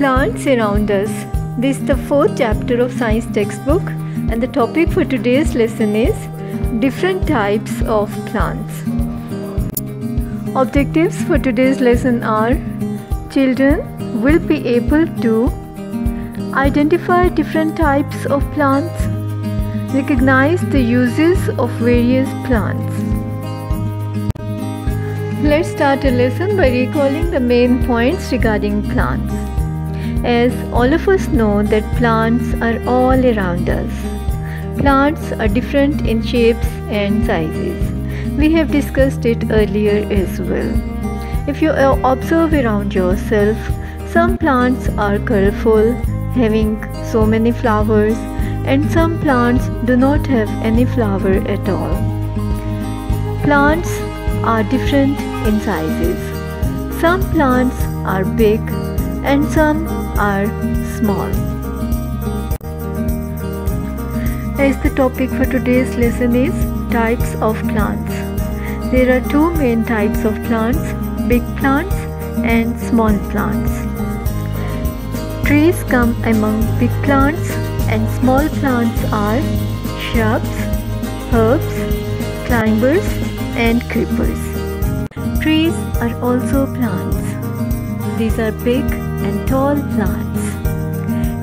Plants around us. This is the fourth chapter of science textbook, and the topic for today's lesson is different types of plants. Objectives for today's lesson are: children will be able to identify different types of plants, recognize the uses of various plants. Let's start a lesson by recalling the main points regarding plants. As all of us know that plants are all around us. Plants are different in shapes and sizes. We have discussed it earlier as well. If you observe around yourself, some plants are colorful, having so many flowers, and some plants do not have any flower at all. Plants are different in sizes. Some plants are big and some are small. As the topic for today's lesson is types of plants. There are two main types of plants: big plants and small plants. Trees come among big plants, and small plants are shrubs, herbs, climbers, and creepers. Trees are also plants. These are big and tall plants.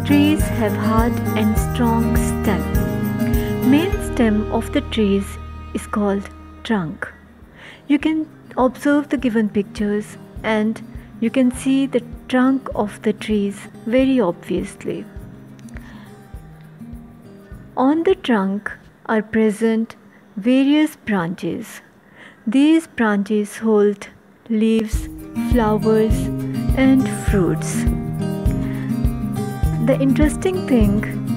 Trees have hard and strong stem. Main stem of the trees is called trunk. You can observe the given pictures and you can see the trunk of the trees very obviously. On the trunk are present various branches. These branches hold leaves, flowers, and fruits. The interesting thing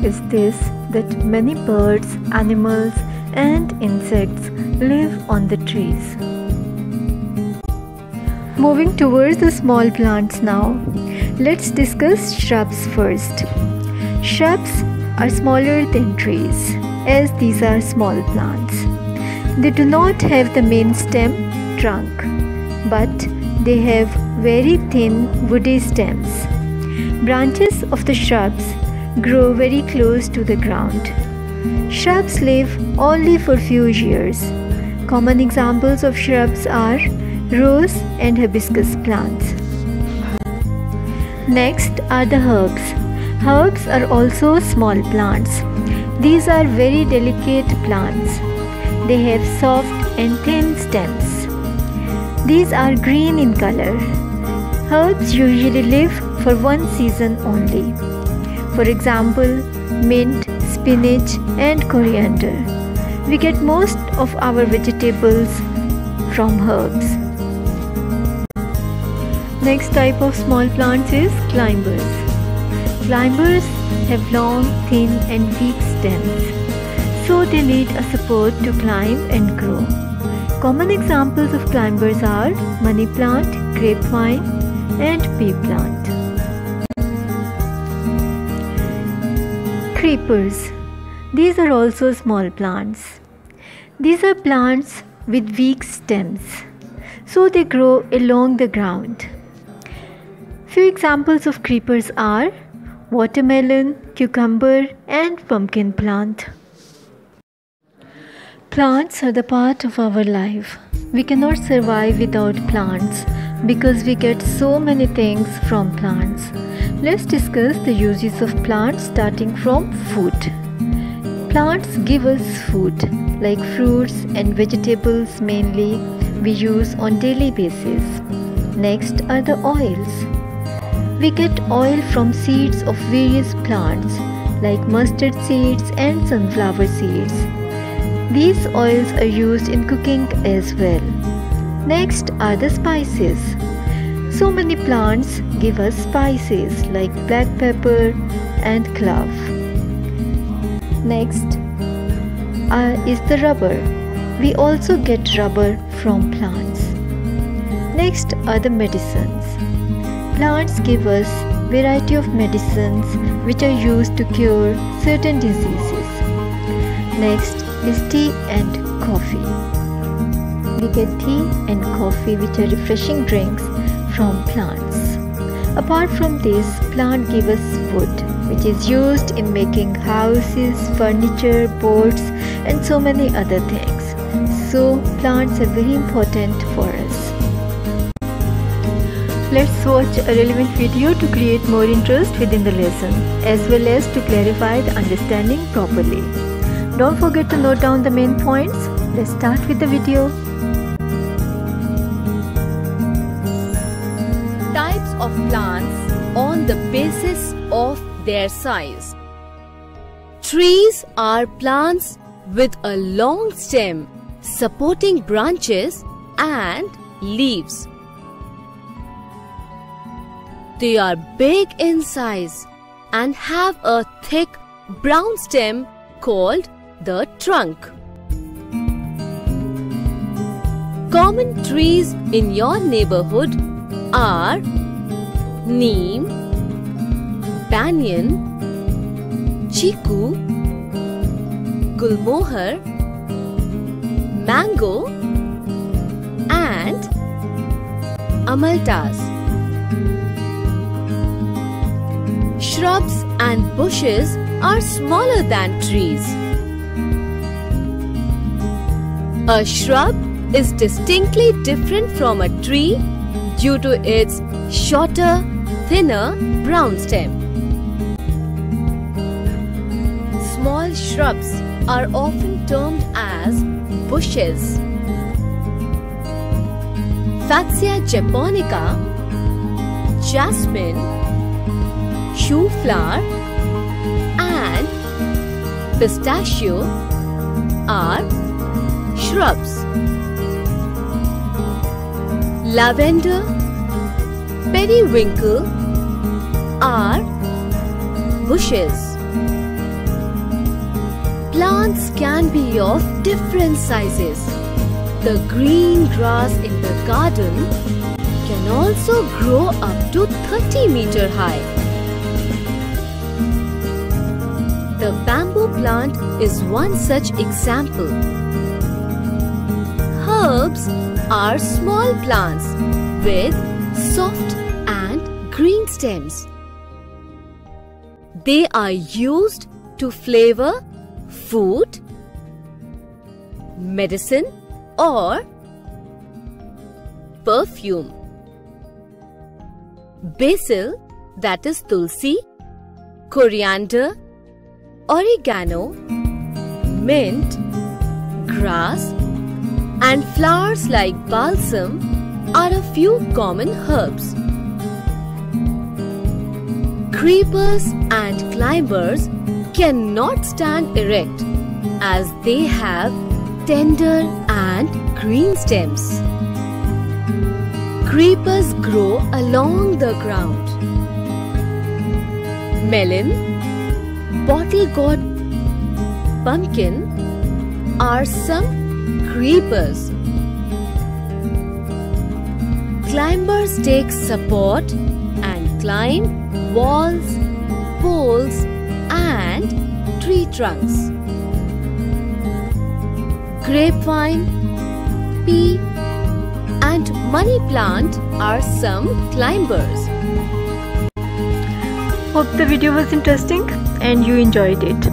is this, that many birds, animals, and insects live on the trees. Moving towards the small plants now, let's discuss shrubs first. Shrubs are smaller than trees, as these are small plants. They do not have the main stem, trunk, but they have very thin woody stems. Branches of the shrubs grow very close to the ground. Shrubs live only for few years. Common examples of shrubs are rose and hibiscus plants. Next are the herbs. Herbs are also small plants. These are very delicate plants. They have soft and thin stems. These are green in color. Herbs usually live for one season only. For example, mint, spinach, and coriander. We get most of our vegetables from herbs. Next type of small plants is climbers. Climbers have long, thin, and weak stems, so they need a support to climb and grow. Common examples of climbers are money plant, grapevine, and pea plant. Creepers. These are also small plants. These are plants with weak stems, so they grow along the ground. Few examples of creepers are watermelon, cucumber, and pumpkin plant. Plants are the part of our life. We cannot survive without plants because we get so many things from plants. Let's discuss the uses of plants starting from food. Plants give us food like fruits and vegetables mainly we use on daily basis. Next are the oils. We get oil from seeds of various plants like mustard seeds and sunflower seeds. These oils are used in cooking as well. Next are the spices. So many plants give us spices like black pepper and clove. Next is the rubber. We also get rubber from plants. Next are the medicines. Plants give us variety of medicines which are used to cure certain diseases. Next is tea and coffee. We get tea and coffee which are refreshing drinks from plants. Apart from this, plants give us wood, which is used in making houses, furniture, boats, and so many other things. So plants are very important for us. Let's watch a relevant video to create more interest within the lesson, as well as to clarify the understanding properly. Don't forget to note down the main points. Let's start with the video. Types of plants on the basis of their size. Trees are plants with a long stem supporting branches and leaves. They are big in size and have a thick brown stem called the trunk. Common trees in your neighborhood are neem, banyan, chiku, gulmohar, mango and amaltas. Shrubs and bushes are smaller than trees. A shrub is distinctly different from a tree due to its shorter, thinner brown stem. Small shrubs are often termed as bushes. Fatsia japonica, jasmine, shoe flower and pistachio are shrubs. Lavender, periwinkle are bushes. Plants can be of different sizes. The green grass in the garden can also grow up to 30 meters high. The bamboo plant is one such example. Herbs are small plants with soft and green stems. They are used to flavor food, medicine or perfume. Basil, that is tulsi, coriander, oregano, mint, grass and flowers like balsam are a few common herbs. Creepers and climbers cannot stand erect as they have tender and green stems. Creepers grow along the ground. Melon, bottle gourd, pumpkin are some creepers. Climbers take support and climb walls, poles and tree trunks. Grapevine, pea and money plant are some climbers. Hope the video was interesting and you enjoyed it.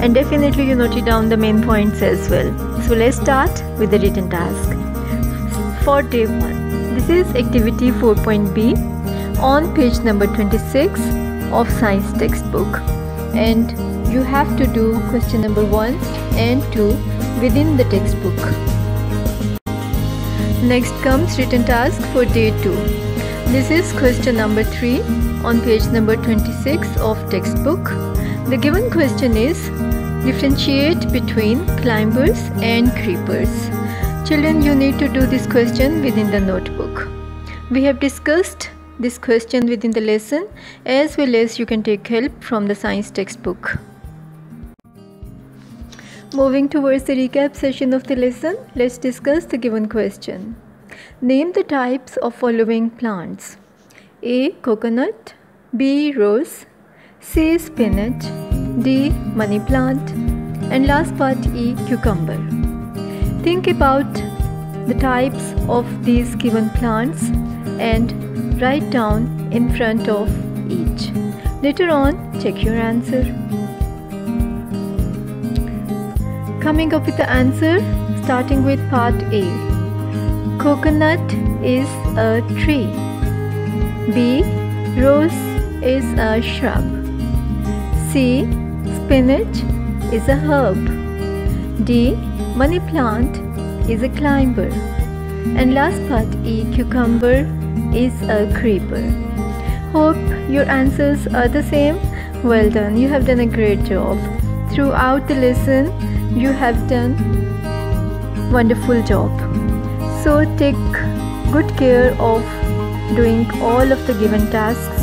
And definitely you noted down the main points as well. So let's start with the written task. For day 1, this is activity 4.B on page number 26 of science textbook. And you have to do question number 1 and 2 within the textbook. Next comes written task for day 2. This is question number 3 on page number 26 of textbook. The given question is differentiate between climbers and creepers. Children, you need to do this question within the notebook. We have discussed this question within the lesson, as well as you can take help from the science textbook. Moving towards the recap session of the lesson, let's discuss the given question. Name the types of following plants. A. Coconut, B. Rose, C. Spinach, D. Money plant, and last part E. Cucumber. Think about the types of these given plants and write down in front of each. Later on, check your answer. Coming up with the answer, starting with part A. Coconut is a tree. B. Rose is a shrub. C. Spinach is a herb. D. Money plant is a climber. And last part E. Cucumber is a creeper. Hope your answers are the same. Well done, you have done a great job. Throughout the lesson, you have done wonderful job. So take good care of doing all of the given tasks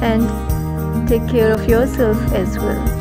and take care of yourself as well.